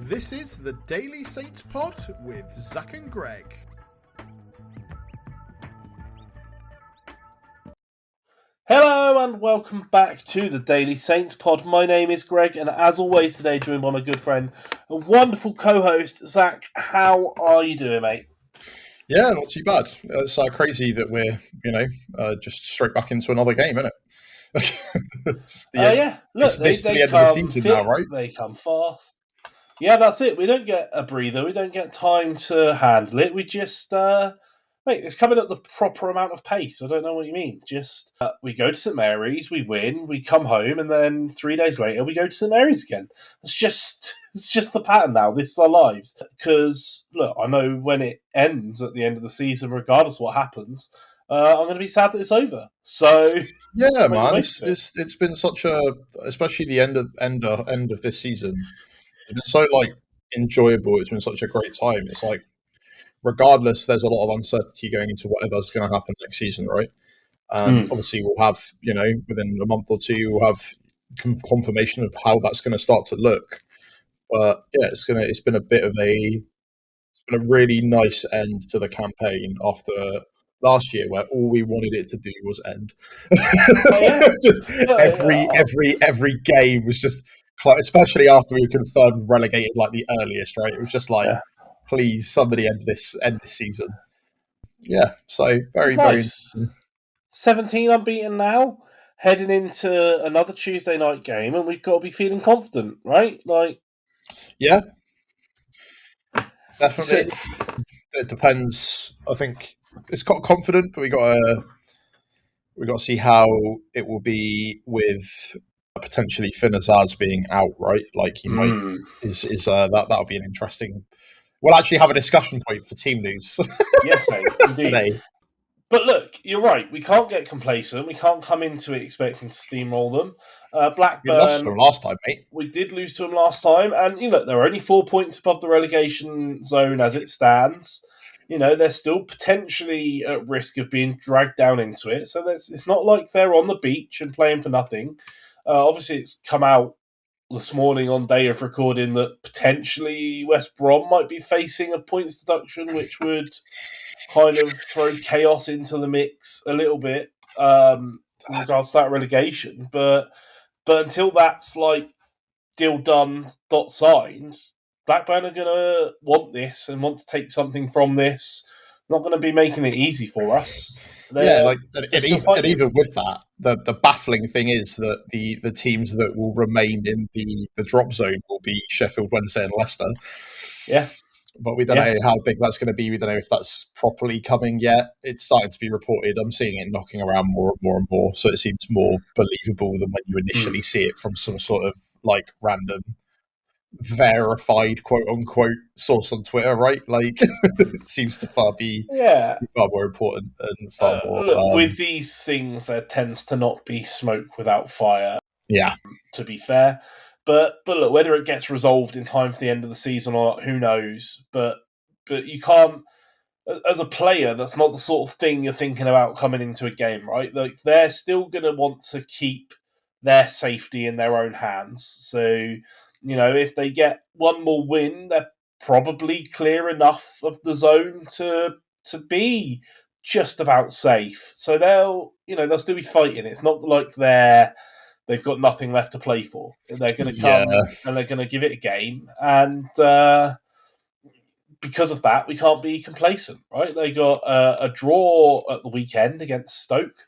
This is the Daily Saints Pod with Zach and Greg. Hello and welcome back to the Daily Saints Pod. My name is Greg, and as always today joined by my good friend and wonderful co-host, Zach. How are you doing, mate? Yeah, not too bad. It's crazy that we're, just straight back into another game, isn't it? Look, it's the end of the season now, right? They come fast. Yeah, that's it. We don't get a breather. We don't get time to handle it. We just, it's coming at the proper amount of pace. I don't know what you mean. Just, we go to St Mary's, we win, we come home, and then 3 days later we go to St Mary's again. It's just the pattern now. This is our lives. Because, look, I know when it ends at the end of the season, regardless of what happens, I'm going to be sad that it's over. So yeah, man, it's been such a, especially the end of this season. It's been so enjoyable. It's been such a great time. It's like, regardless, there's a lot of uncertainty going into whatever's going to happen next season, right? Obviously, we'll have within a month or two, we'll have confirmation of how that's going to start to look. But yeah, it's been a really nice end to the campaign after last year, where all we wanted it to do was end. Every game was just, especially after we were confirmed relegated the earliest, right? It was just please, somebody end this season. Yeah, so very nice. 17 unbeaten now, heading into another Tuesday night game, and we've got to be feeling confident, right? Yeah, definitely. It depends. I think it's got confident, but we got to see how it will be with potentially Finn Azaz being out, right? That'll be an interesting. We'll actually have a discussion point for team news. Yes, mate, indeed. Today. But look, you're right. We can't get complacent. We can't come into it expecting to steamroll them. Blackburn. We lost to them last time, mate. We did lose to them last time, and they're only 4 points above the relegation zone as it stands. They're still potentially at risk of being dragged down into it. So it's not like they're on the beach and playing for nothing. Obviously, it's come out this morning on day of recording that potentially West Brom might be facing a points deduction, which would kind of throw chaos into the mix a little bit in regards to that relegation. But until that's deal done, dot signed, Blackburn are going to want this and want to take something from this. Not going to be making it easy for us. And even with that, the baffling thing is that the teams that will remain in the drop zone will be Sheffield Wednesday and Leicester. Yeah. But we don't know how big that's going to be. We don't know if that's properly coming yet. It's starting to be reported. I'm seeing it knocking around more and more. So it seems more believable than when you initially see it from some sort of random verified quote unquote source on Twitter, right? It seems to be far more important and far more. Look, with these things, there tends to not be smoke without fire. Yeah, to be fair. But look, whether it gets resolved in time for the end of the season or not, who knows? But you can't, as a player, that's not the sort of thing you're thinking about coming into a game, right? They're still going to want to keep their safety in their own hands. So, if they get one more win, they're probably clear enough of the zone to be just about safe. So they'll still be fighting. It's not like they've got nothing left to play for. They're going to come and they're going to give it a game. And because of that, we can't be complacent, right? They got a draw at the weekend against Stoke,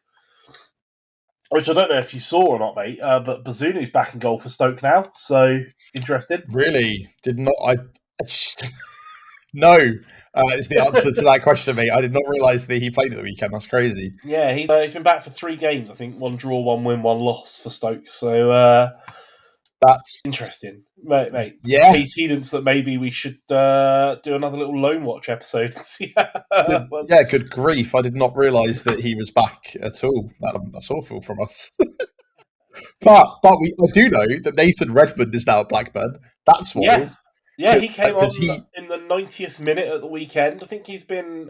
which I don't know if you saw or not, mate, but Bazunu's back in goal for Stoke now. So, interested. Really? Did not... No. Is the answer to that question, mate. I did not realise that he played at the weekend. That's crazy. Yeah, he's been back for 3 games, I think. 1 draw, 1 win, 1 loss for Stoke. So that's interesting, mate. Yeah, case Hedon's that maybe we should do another little Loan Watch episode and see. Yeah, good grief! I did not realise that he was back at all. That's awful from us. but I do know that Nathan Redmond is now at Blackburn. That's wild. Yeah, he came on in the 90th minute at the weekend. I think he's been...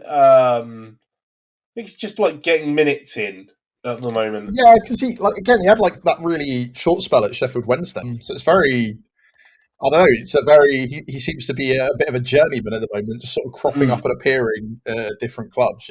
he's just getting minutes in at the moment. Yeah, because he had that really short spell at Sheffield Wednesday. So it's very... I don't know. It's a very. He seems to be a bit of a journeyman at the moment, just sort of cropping up and appearing at different clubs.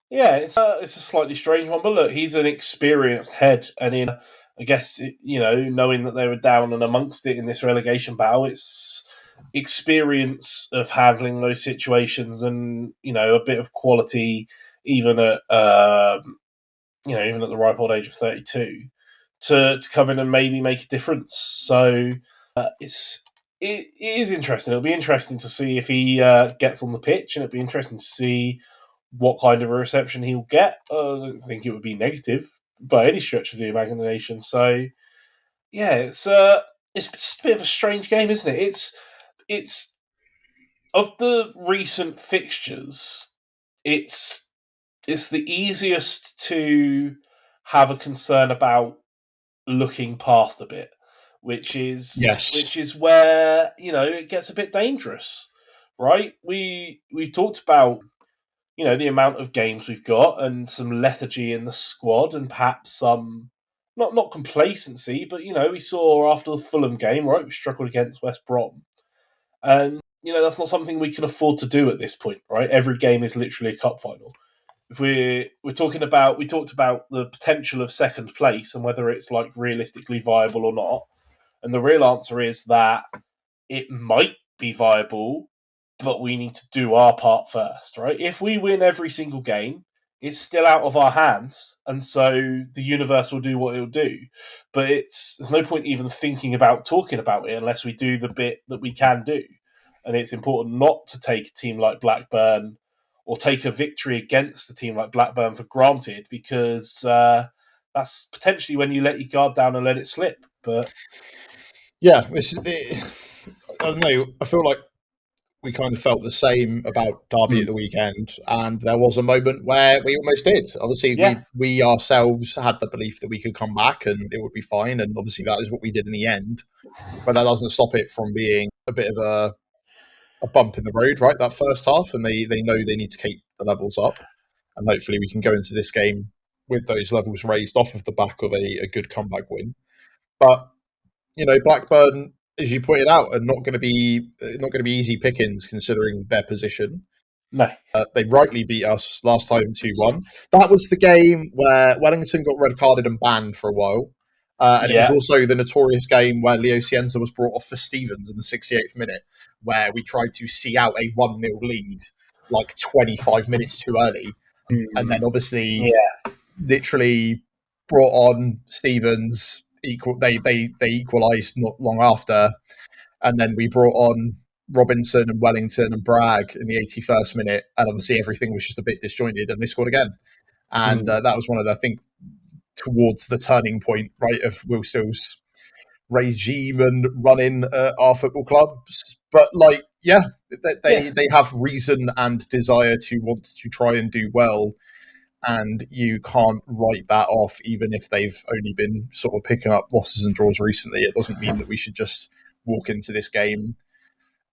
Yeah, it's a slightly strange one, but look, he's an experienced head, and I guess knowing that they were down and amongst it in this relegation battle, it's experience of handling those situations, and a bit of quality, even at even at the ripe old age of 32, to come in and maybe make a difference. So it is interesting. It'll be interesting to see if he gets on the pitch, and it'll be interesting to see what kind of a reception he'll get. I don't think it would be negative by any stretch of the imagination. So yeah, it's just a bit of a strange game, isn't it? It's of the recent fixtures, it's the easiest to have a concern about looking past a bit, which is where it gets a bit dangerous, right? We've talked about the amount of games we've got and some lethargy in the squad and perhaps some not complacency, but we saw after the Fulham game, right? We struggled against West Brom, and that's not something we can afford to do at this point, right? Every game is literally a cup final. If we're talking about, we talked about the potential of second place and whether it's like realistically viable or not, and the real answer is that it might be viable, but we need to do our part first, right? If we win every single game, it's still out of our hands, and so the universe will do what it'll do. But there's no point even thinking about talking about it unless we do the bit that we can do. And it's important not to take a team like Blackburn or take a victory against a team like Blackburn for granted, because that's potentially when you let your guard down and let it slip. But yeah, I don't know. I feel like we kind of felt the same about Derby at the weekend, and there was a moment where we almost did. Obviously, we ourselves had the belief that we could come back and it would be fine, and obviously that is what we did in the end. But that doesn't stop it from being a bit of a bump in the road, right? That first half, and they know they need to keep the levels up, and hopefully we can go into this game with those levels raised off of the back of a good comeback win. But Blackburn, as you pointed out, are not going to be easy pickings considering their position. No, they rightly beat us last time 2-1. That was the game where Wellington got red carded and banned for a while. And it was also the notorious game where Leo Cienza was brought off for Stevens in the 68th minute, where we tried to see out a 1-0 lead like 25 minutes too early. And then obviously literally brought on Stevens. They equalised not long after, and then we brought on Robinson and Wellington and Bragg in the 81st minute, and obviously everything was just a bit disjointed, and they scored again. And that was one of the, I think, towards the turning point, right, of Will Still's regime and running our football clubs. But they have reason and desire to want to try and do well, and you can't write that off, even if they've only been sort of picking up losses and draws recently. It doesn't mean that we should just walk into this game.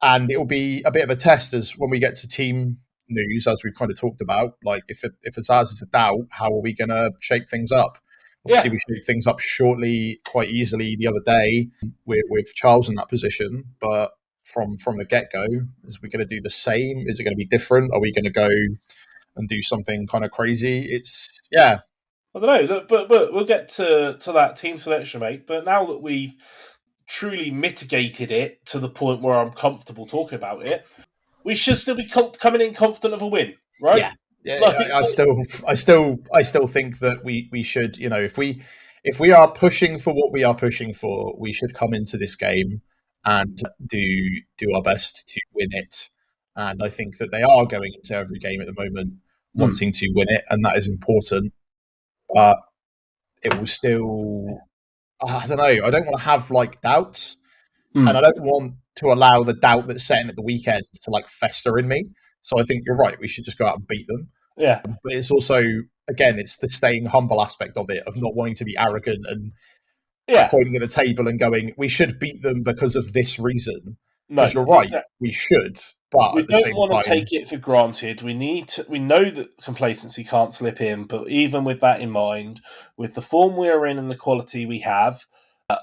And it will be a bit of a test as when we get to team news, as we've kind of talked about. Like, if Azaz is a doubt, how are we going to shape things up? Obviously, we shaped things up shortly, quite easily the other day with Charles in that position. But from the get-go, is we going to do the same? Is it going to be different? Are we going to go and do something kind of crazy? I don't know, but we'll get to that team selection, mate. But now that we've truly mitigated it to the point where I'm comfortable talking about it, we should still be coming in confident of a win, right? I still think that we should, if we are pushing for what we are pushing for, we should come into this game and do our best to win it. And I think that they are going into every game at the moment wanting to win it, and that is important. But it will still, I don't know. I don't want to have doubts, and I don't want to allow the doubt that's set in at the weekend to fester in me. So I think you're right. We should just go out and beat them. Yeah, but it's also, again, it's the staying humble aspect of it, of not wanting to be arrogant and pointing at the table and going, "We should beat them because of this reason." Because you're right, we should. But we don't want to take it for granted. We know that complacency can't slip in, but even with that in mind, with the form we are in and the quality we have,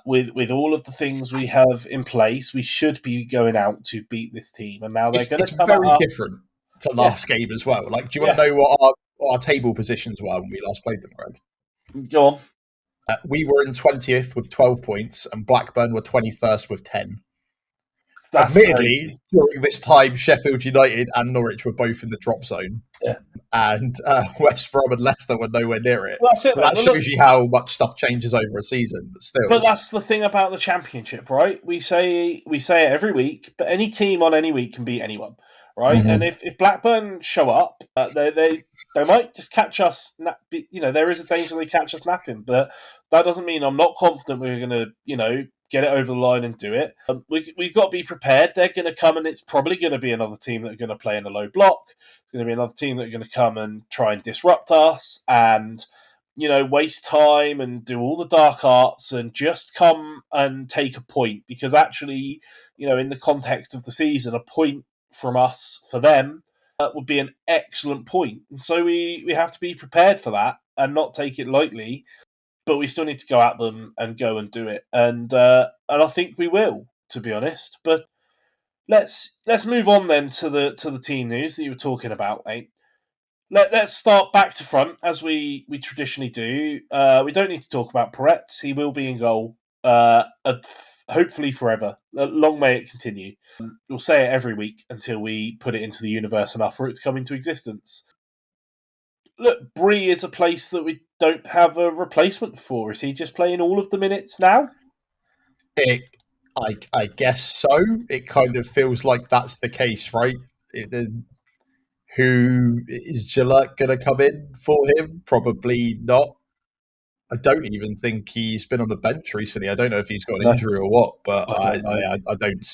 with all of the things we have in place, we should be going out to beat this team. And now they're going to come very up. different to last game as well. Like, do you want Yeah. to know what our table positions were when we last played them, Greg? Go on. We were in 20th with 12 points, and Blackburn were 21st with 10. That's Admittedly, crazy. during this time, Sheffield United and Norwich were both in the drop zone. Yeah. And West Brom and Leicester were nowhere near it. Well, that's it, so mate. that shows you how much stuff changes over a season. But still, But that's the thing about the Championship, right? We say it every week, but any team on any week can beat anyone, right? Mhm. And if Blackburn show up, they might just catch us. There is a danger they catch us napping, but that doesn't mean I'm not confident we're going to, get it over the line and do it. We've got to be prepared. They're going to come, and it's probably going to be another team that are going to play in a low block. It's going to be another team that are going to come and try and disrupt us and waste time and do all the dark arts and just come and take a point, because actually, in the context of the season, a point from us for them would be an excellent point. And so we have to be prepared for that and not take it lightly, but we still need to go at them and go and do it. And I think we will, to be honest. But let's move on then to the team news that you were talking about, mate. Let's start back to front, as we traditionally do. We don't need to talk about Peretz. He will be in goal, hopefully forever. Long may it continue. We'll say it every week until we put it into the universe enough for it to come into existence. Look, Bree is a place that we don't have a replacement for. Is he just playing all of the minutes now? I guess so. It kind of feels like that's the case, right? Who is Gillette going to come in for him? Probably not. I don't even think he's been on the bench recently. I don't know if he's got an injury or what, but I don't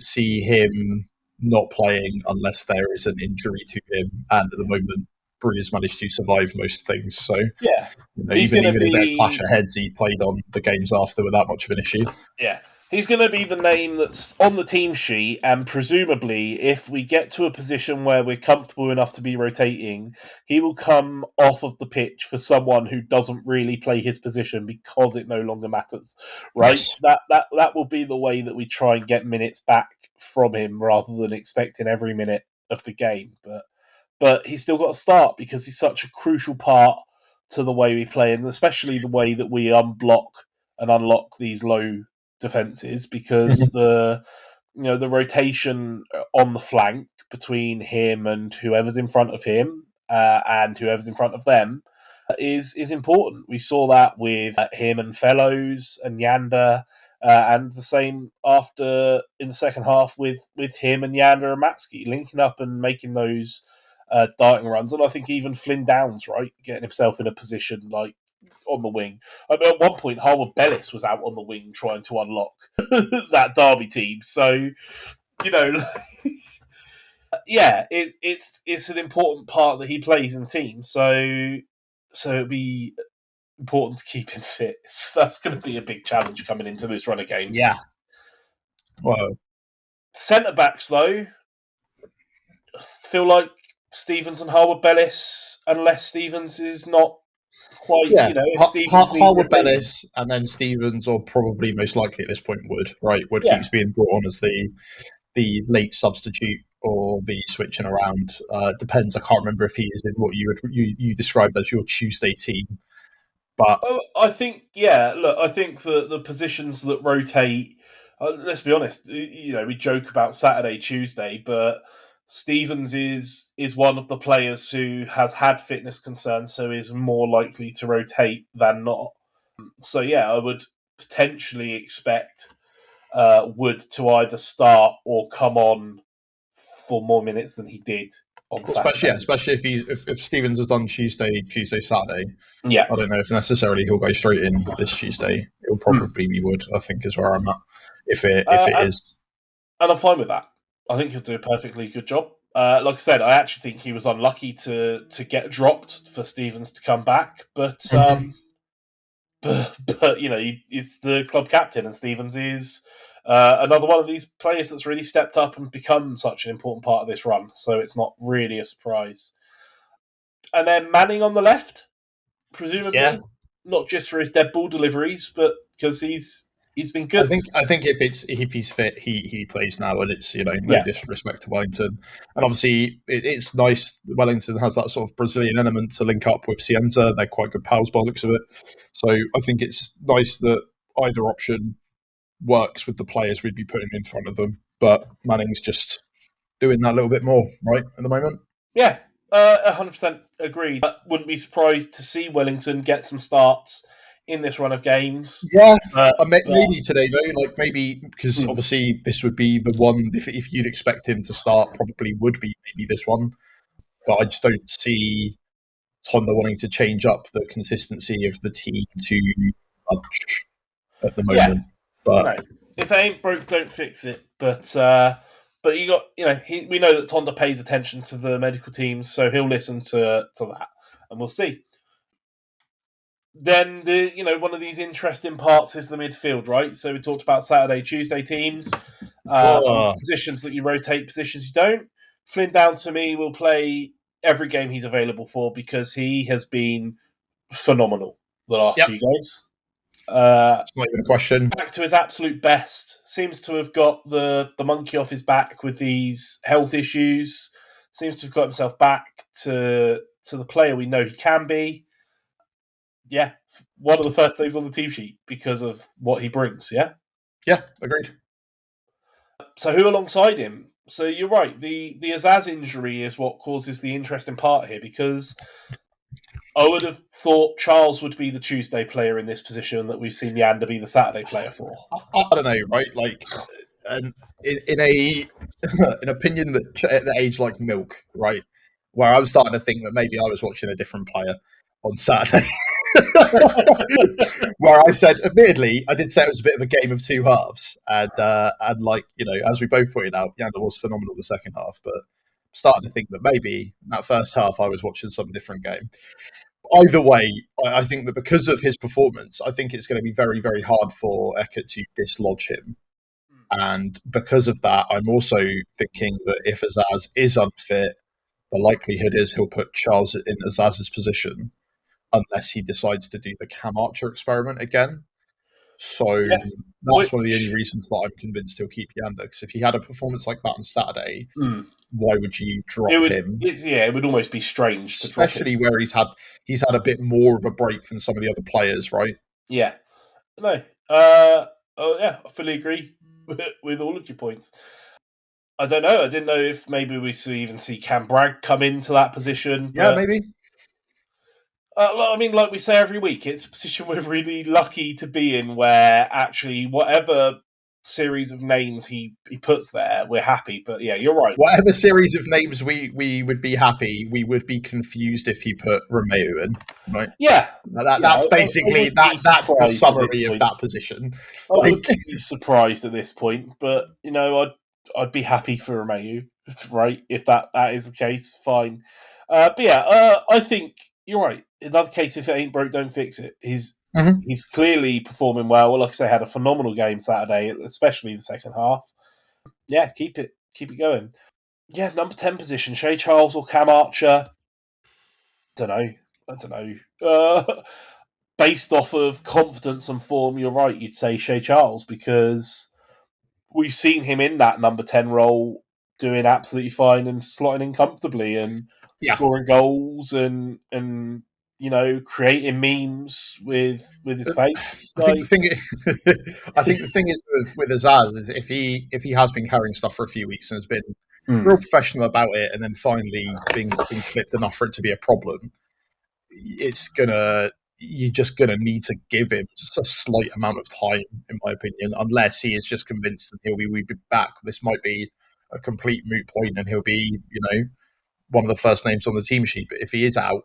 see him not playing unless there is an injury to him. And at the moment, Bree has managed to survive most things. So yeah, even if they clash of heads, he played on the games after without much of an issue. Yeah. He's going to be the name that's on the team sheet, and presumably, if we get to a position where we're comfortable enough to be rotating, he will come off of the pitch for someone who doesn't really play his position because it no longer matters, right? Yes. That will be the way that we try and get minutes back from him, rather than expecting every minute of the game. But he's still got to start because he's such a crucial part to the way we play, and especially the way that we unblock and unlock these low defenses, because the rotation on the flank between him and whoever's in front of him and whoever's in front of them is important. We saw that with him and Fellows and Yander, and the same after in the second half with him and Yander and Matsky linking up and making those darting runs. And I think even Flynn Downs, right, getting himself in a position like on the wing. I mean, at one point, Harwood Bellis was out on the wing trying to unlock that Derby team. So, yeah, it's an important part that he plays in the team. So it'd be important to keep him fit. That's going to be a big challenge coming into this run of games. Yeah. Well, centre backs though, feel like Stevens and Harwood Bellis, unless Stevens is not quite, Harwood Bellis and then Stevens, or probably most likely at this point Wood keeps being brought on as the late substitute or the switching around. Depends. I can't remember if he is in what you described as your Tuesday team. But I think, I think the positions that rotate. Let's be honest. We joke about Saturday, Tuesday, but Stevens is one of the players who has had fitness concerns, so is more likely to rotate than not. So I would potentially expect Wood to either start or come on for more minutes than he did on Saturday. Especially if Stevens has done Tuesday, Saturday. Yeah, I don't know if necessarily he'll go straight in this Tuesday. It'll probably be Wood, I think, is where I'm at. If it is, and I'm fine with that. I think he'll do a perfectly good job. Like I said, I actually think he was unlucky to get dropped for Stevens to come back, but he's the club captain, and Stevens is another one of these players that's really stepped up and become such an important part of this run. So it's not really a surprise. And then Manning on the left, presumably. not just for his dead ball deliveries, but because he's been good. I think if he's fit, he plays now, and it's no disrespect to Wellington, and obviously it's nice. Wellington has that sort of Brazilian element to link up with Cienta. They're quite good pals by the looks of it, so I think it's nice that either option works with the players we'd be putting in front of them. But Manning's just doing that a little bit more right at the moment. Yeah, 100% agreed. I wouldn't be surprised to see Wellington get some starts in this run of games. Yeah, maybe today though, maybe because obviously this would be the one if you'd expect him to start, probably would be maybe this one. But I just don't see Honda wanting to change up the consistency of the team too much at the moment. Yeah. But no, if it ain't broke, don't fix it. But you got we know that Tonda pays attention to the medical teams, so he'll listen to that, and we'll see. Then one of these interesting parts is the midfield, right? So we talked about Saturday, Tuesday teams, positions that you rotate, positions you don't. Flynn Down to me will play every game he's available for because he has been phenomenal the last few games. It's not even a question. Back to his absolute best. Seems to have got the monkey off his back with these health issues. Seems to have got himself back to the player we know he can be. Yeah, one of the first names on the team sheet because of what he brings, yeah? Yeah, agreed. So who alongside him? So you're right, the Azaz injury is what causes the interesting part here because I would have thought Charles would be the Tuesday player in this position that we've seen Yander be the Saturday player for. I don't know, right? In an opinion that aged like milk, right? Where I was starting to think that maybe I was watching a different player on Saturday. Where I said, admittedly, I did say it was a bit of a game of two halves, and as we both pointed out, Yander was phenomenal the second half, but I'm starting to think that maybe in that first half I was watching some different game. Either way, I think that because of his performance, I think it's going to be very, very hard for Eckert to dislodge him. And because of that, I'm also thinking that if Azaz is unfit, the likelihood is he'll put Charles in Azaz's position unless he decides to do the Cam Archer experiment again. So that's one of the only reasons that I'm convinced he'll keep Yander. Because if he had a performance like that on Saturday, why would you drop him? It would almost be strange, especially where he's had a bit more of a break than some of the other players, right? Yeah, no, I fully agree with all of your points. I don't know. I didn't know if maybe we even see Cam Bragg come into that position. Yeah, maybe. I mean, like we say every week, it's a position we're really lucky to be in where actually whatever series of names he puts there, we're happy. But yeah, you're right. Whatever series of names we would be happy, we would be confused if he put Romeo in, right? Yeah. That's basically that's the summary of that position. I would be surprised at this point, but I'd be happy for Romeo, right? If that is the case, fine. I think you're right. In another case, if it ain't broke, don't fix it. He's clearly performing well. Like I say, had a phenomenal game Saturday, especially the second half. Yeah, keep it going. Yeah, number 10 position, Shea Charles or Cam Archer. I don't know. Based off of confidence and form, you're right. You'd say Shea Charles because we've seen him in that number 10 role doing absolutely fine and slotting in comfortably and scoring goals and creating memes with his face. I think the thing is with Azaz is if he has been carrying stuff for a few weeks and has been real professional about it, and then finally being clipped enough for it to be a problem, you're just gonna need to give him just a slight amount of time, in my opinion, unless he is just convinced that we'll be back. This might be a complete moot point, and he'll be one of the first names on the team sheet. But if he is out,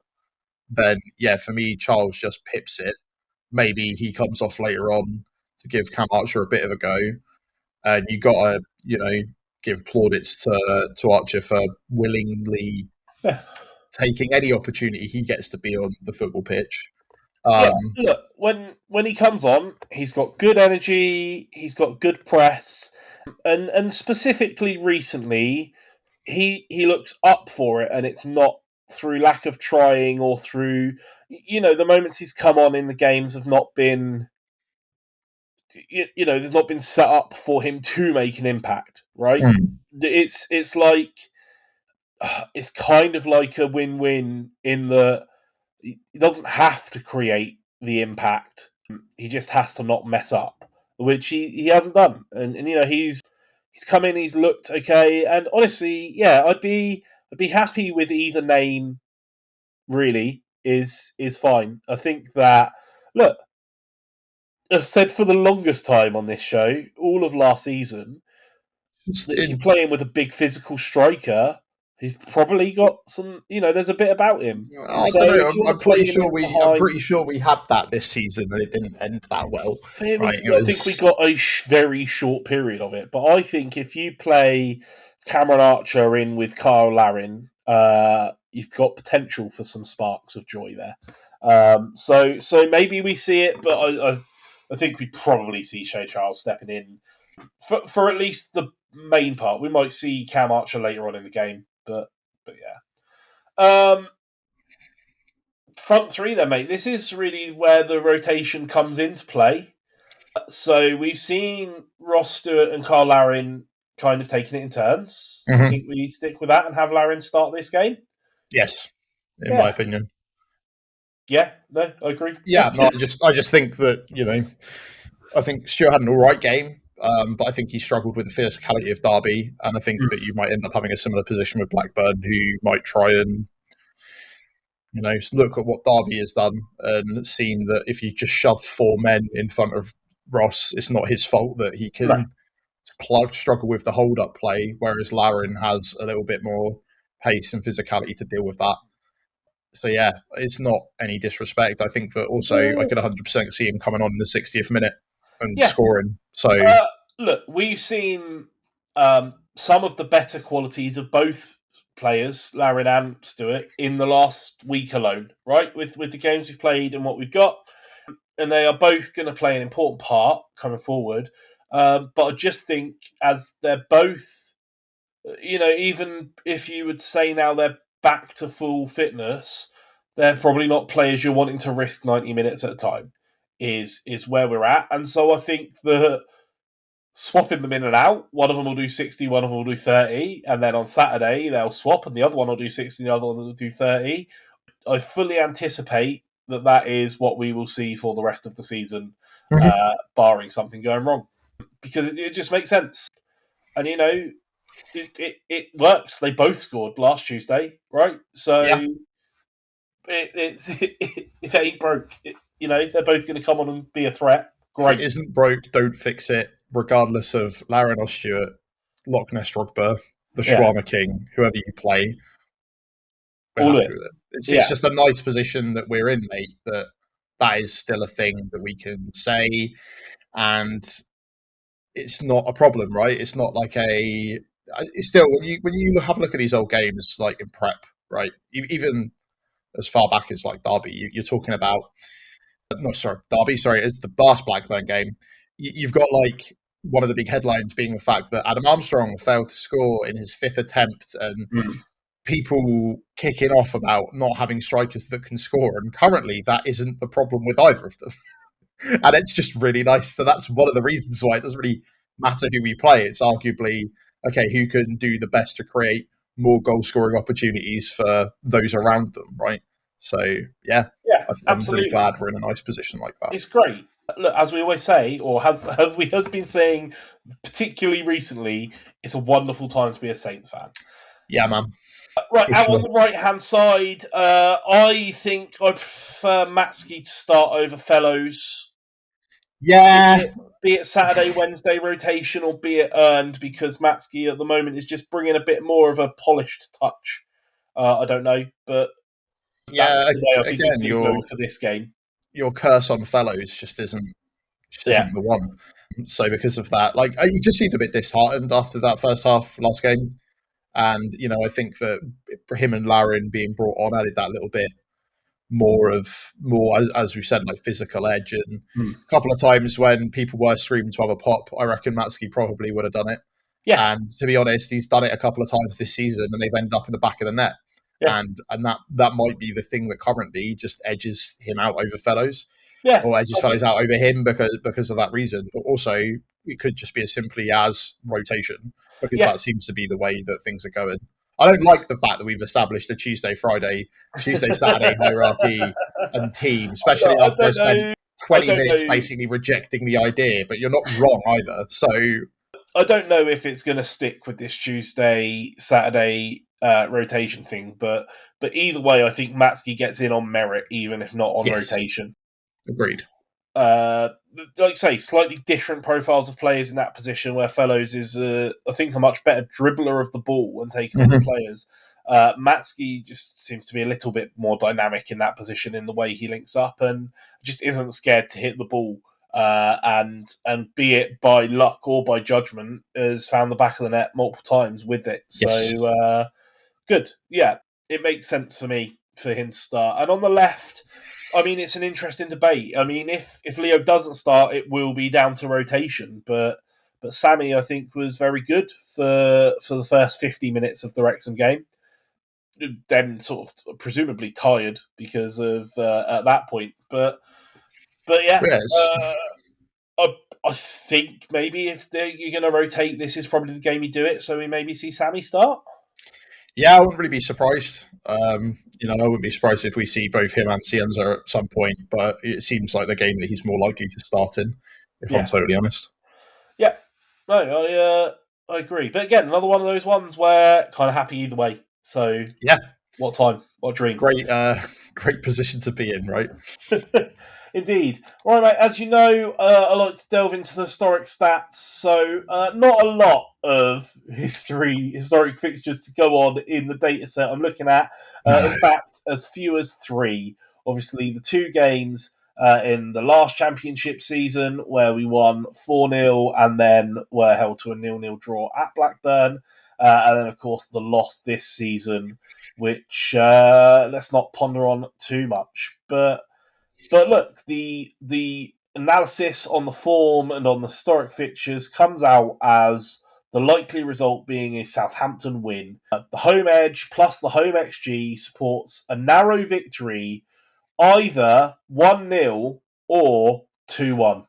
then for me, Charles just pips it. Maybe he comes off later on to give Cam Archer a bit of a go, and you got to give plaudits to Archer for willingly taking any opportunity he gets to be on the football pitch. Look, when he comes on, he's got good energy, he's got good press, and specifically recently, he looks up for it, and it's not through lack of trying or through, the moments he's come on in the games have not been, there's not been set up for him to make an impact, right? It's like, it's kind of like a win-win in that he doesn't have to create the impact. He just has to not mess up, which he hasn't done. And he's come in, he's looked okay. And honestly, yeah, I'd be happy with either name. Really, is fine. I think that, look, I've said for the longest time on this show, all of last season, that if you're playing with a big physical striker, he's probably got some, there's a bit about him. I don't know. I'm pretty sure we had that this season, and it didn't end that well. I think we got a very short period of it. But I think if you play Cameron Archer in with Kyle Larin, you've got potential for some sparks of joy there. So maybe we see it, but I think we probably see Shea Charles stepping in for at least the main part. We might see Cam Archer later on in the game, but yeah. Front three then, mate. This is really where the rotation comes into play. So we've seen Ross Stewart and Carl Larin kind of taking it in turns. Do you think we stick with that and have Larin start this game? Yes, in my opinion. Yeah, no, I agree. Yeah, no, I just think that, I think Stewart had an all right game, but I think he struggled with the physicality of Derby, and I think that you might end up having a similar position with Blackburn, who might try and, look at what Derby has done and seen that if you just shove four men in front of Ross, it's not his fault that he can struggle with the hold-up play, whereas Larin has a little bit more pace and physicality to deal with that. So, yeah, it's not any disrespect. I think that also I could 100% see him coming on in the 60th minute and scoring. So, look, we've seen some of the better qualities of both players, Larin and Stewart, in the last week alone, right? With the games we've played and what we've got. And they are both going to play an important part coming forward. But I just think as they're both, even if you would say now they're back to full fitness, they're probably not players you're wanting to risk 90 minutes at a time, is where we're at. And so I think that swapping them in and out, one of them will do 60, one of them will do 30, and then on Saturday they'll swap and the other one will do 60, the other one will do 30. I fully anticipate that is what we will see for the rest of the season, barring something going wrong. Because it just makes sense. And, it works. They both scored last Tuesday, right? So if it ain't broke, they're both going to come on and be a threat. Great. If it isn't broke, don't fix it, regardless of Larin or Stewart, Loch Ness Drogba, the Shawarma King, whoever you play. We're happy with it. It's just a nice position that we're in, mate, that is still a thing that we can say, and it's not a problem, right? It's not like it's still, when you have a look at these old games, like in prep, right? Even as far back as like Derby, you're talking about, Derby, it's the last Blackburn game. You've got like one of the big headlines being the fact that Adam Armstrong failed to score in his fifth attempt, and people kicking off about not having strikers that can score. And currently that isn't the problem with either of them. And it's just really nice. So that's one of the reasons why it doesn't really matter who we play. It's arguably, okay, who can do the best to create more goal-scoring opportunities for those around them, right? So, I'm really glad we're in a nice position like that. It's great. Look, as we always say, or has been saying, particularly recently, it's a wonderful time to be a Saints fan. Yeah, man. Right, out on the right-hand side, I think I prefer Matsky to start over Fellows. Yeah. Be it Saturday, Wednesday rotation, or be it earned, because Matsky at the moment is just bringing a bit more of a polished touch. I don't know, but that's the way I think it's going for this game. Your curse on Fellows just isn't the one. So because of that, like, you just seemed a bit disheartened after that first half last game. And, I think that him and Larin being brought on added that little bit more, as we said, like physical edge. And a couple of times when people were screaming to have a pop, I reckon Matsky probably would have done it. Yeah. And to be honest, he's done it a couple of times this season and they've ended up in the back of the net. Yeah. and that might be the thing that currently just edges him out over Fellows, Yeah. or edges Fellows out over him because of that reason. But also, it could just be as simply as rotation, because that seems to be the way that things are going. I don't like the fact that we've established a Tuesday, Friday, Tuesday, Saturday hierarchy and team, especially after I spent 20 minutes basically rejecting the idea. But you're not wrong either. So I don't know if it's going to stick with this Tuesday, Saturday rotation thing, but either way, I think Matchday gets in on merit, even if not on rotation. Agreed. Like I say, slightly different profiles of players in that position, where Fellows is, I think, a much better dribbler of the ball and taking on the players. Matchday just seems to be a little bit more dynamic in that position in the way he links up and just isn't scared to hit the ball. And be it by luck or by judgment, has found the back of the net multiple times with it. So good. Yeah, it makes sense for me for him to start. And on the left, I mean, it's an interesting debate. I mean, if Leo doesn't start, it will be down to rotation. But Sammy, I think, was very good for the first 50 minutes of the Wrexham game. Then sort of presumably tired because of at that point. But yeah. I think maybe if you're going to rotate, this is probably the game you do it. So we maybe see Sammy start. Yeah, I wouldn't really be surprised. I wouldn't be surprised if we see both him and Cienza at some point, but it seems like the game that he's more likely to start in, if I'm totally honest. Yeah. No, I agree. But again, another one of those ones where kind of happy either way. So yeah. What time? What dream? Great position to be in, right? Indeed. All right, mate. As you know, I like to delve into the historic stats. So not a lot of historic fixtures to go on in the data set I'm looking at. In fact, as few as 3. Obviously, the 2 games in the last championship season where we won 4-0 and then were held to a 0-0 draw at Blackburn. And then, of course, the loss this season, which let's not ponder on too much. But look, the analysis on the form and on the historic fixtures comes out as the likely result being a Southampton win. The home edge plus the home XG supports a narrow victory, either 1-0 or 2-1.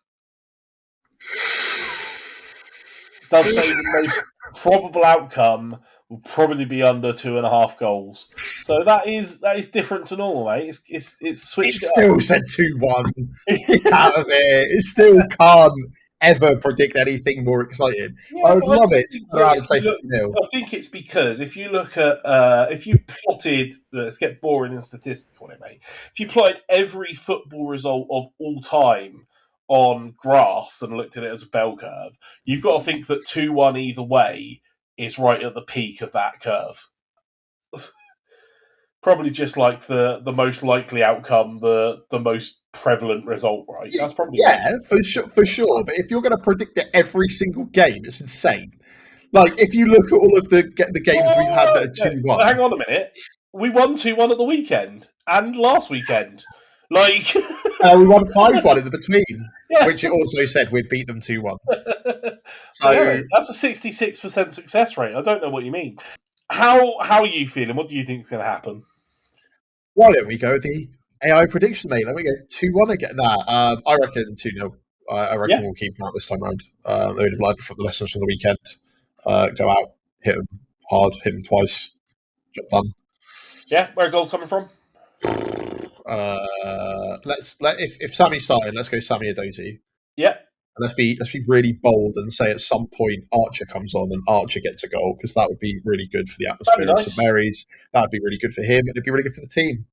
Does say the most probable outcome will probably be under 2.5 goals. So that is different to normal, mate. It's switched. It still said 2-1. Get out of there. It still can't ever predict anything more exciting. Yeah, I would love it. I think it's because if you look at if you plotted, let's get boring and statistical on it, mate. If you plotted every football result of all time on graphs and looked at it as a bell curve, you've got to think that 2-1 either way is right at the peak of that curve. Probably just like the most likely outcome, the most prevalent result, right? That's probably for sure. But if you're going to predict it every single game, it's insane. Like if you look at all of the games we've had that are 2-1. Hang on a minute, we won 2-1 at the weekend and last weekend. Like we won 5-1 in the between, which you also said we'd beat them 2-1. So that's a 66% success rate. I don't know what you mean. How are you feeling? What do you think is going to happen? Why don't we go with the AI prediction, mate? Let me go 2-1 again. I reckon 2-0. I reckon we'll keep them out this time around. They would have learned from the lessons from the weekend. Go out, hit them hard, hit them twice, job done. Yeah, where are goals coming from? If Sammy's starting, let's go Sammy Edozie. Yeah. And let's be really bold and say at some point Archer comes on and Archer gets a goal, because that would be really good for the atmosphere of St Mary's. That would be really good for him. It'd be really good for the team.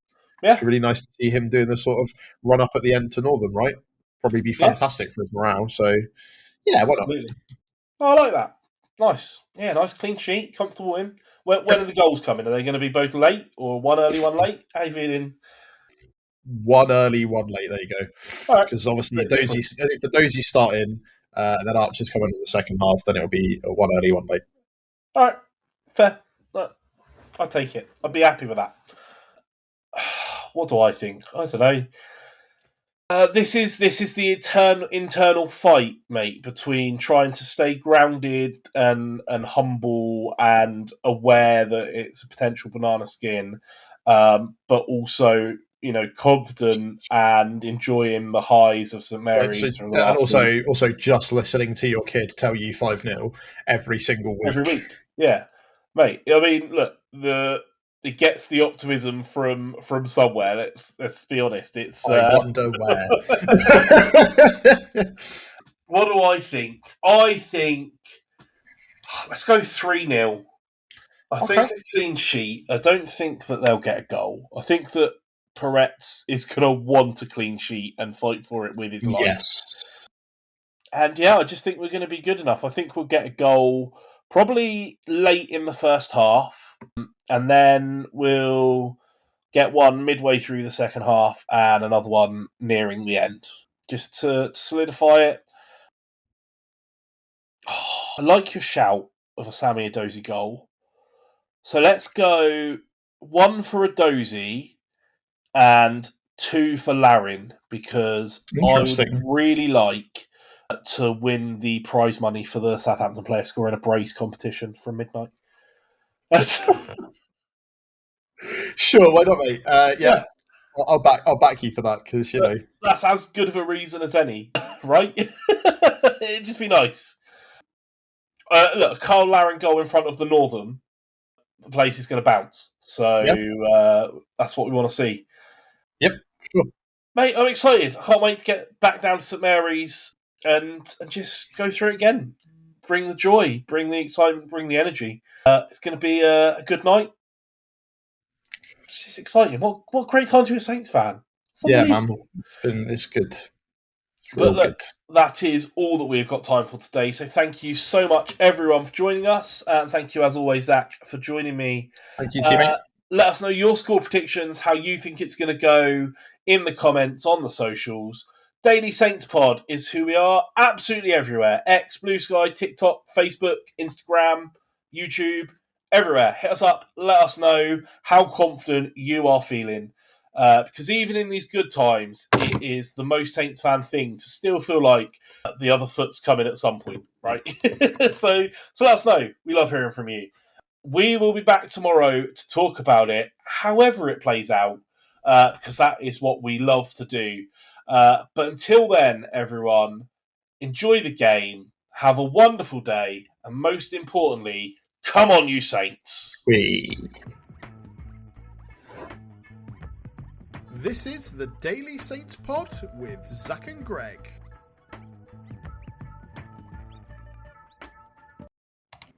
Yeah. It's really nice to see him doing the sort of run up at the end to Northern, right? Probably be fantastic for his morale. So, yeah, why not? Oh, I like that. Nice. Yeah, nice clean sheet, comfortable win. When are the goals coming? Are they going to be both late or one early, one late? How are you feeling? One early, one late. There you go. Because obviously, if the Dozie's starting and then Archer's coming in the second half, then it'll be a one early, one late. All right, fair. I'll take it. I'd be happy with that. What do I think? I don't know. This is the internal fight, mate, between trying to stay grounded and humble and aware that it's a potential banana skin, but also confident and enjoying the highs of St Mary's from the last week. Also just listening to your kid tell you 5-0 every single week. Every week, yeah, mate. I mean, look, it gets the optimism from somewhere. Let's be honest. It's I wonder where. What do I think? I think let's go 3-0. I think a clean sheet. I don't think that they'll get a goal. I think that Peretz is going to want a clean sheet and fight for it with his life. Yes. And yeah, I just think we're going to be good enough. I think we'll get a goal probably late in the first half, and then we'll get one midway through the second half and another one nearing the end, just to solidify it. I like your shout of a Sammy Edozie goal. So let's go 1 for Edozie and 2 for Larin, because I would really like to win the prize money for the Southampton player scoring a brace competition from midnight. Sure, why not, mate? Yeah. I'll back you for that, because that's as good of a reason as any, right? It'd just be nice. Look, Carl Larin goal in front of the Northern, the place is going to bounce. So that's what we want to see. Yep, sure. Mate, I'm excited. I can't wait to get back down to St Mary's and just go through it again. Bring the joy, bring the excitement, bring the energy. It's going to be a good night. It's just exciting. What great time to be a Saints fan. Yeah, man. It's good. It's real good. That is all that we've got time for today. So thank you so much, everyone, for joining us. And thank you, as always, Zach, for joining me. Thank you, teammate. Let us know your score predictions, how you think it's going to go in the comments on the socials. Daily Saints Pod is who we are, absolutely everywhere. X, Blue Sky, TikTok, Facebook, Instagram, YouTube, everywhere. Hit us up, let us know how confident you are feeling. Because even in these good times, it is the most Saints fan thing to still feel like the other foot's coming at some point, right? So let us know. We love hearing from you. We will be back tomorrow to talk about it, however it plays out, because that is what we love to do. But until then, everyone, enjoy the game, have a wonderful day, and most importantly, come on, you Saints! This is the Daily Saints Pod with Zach and Greg.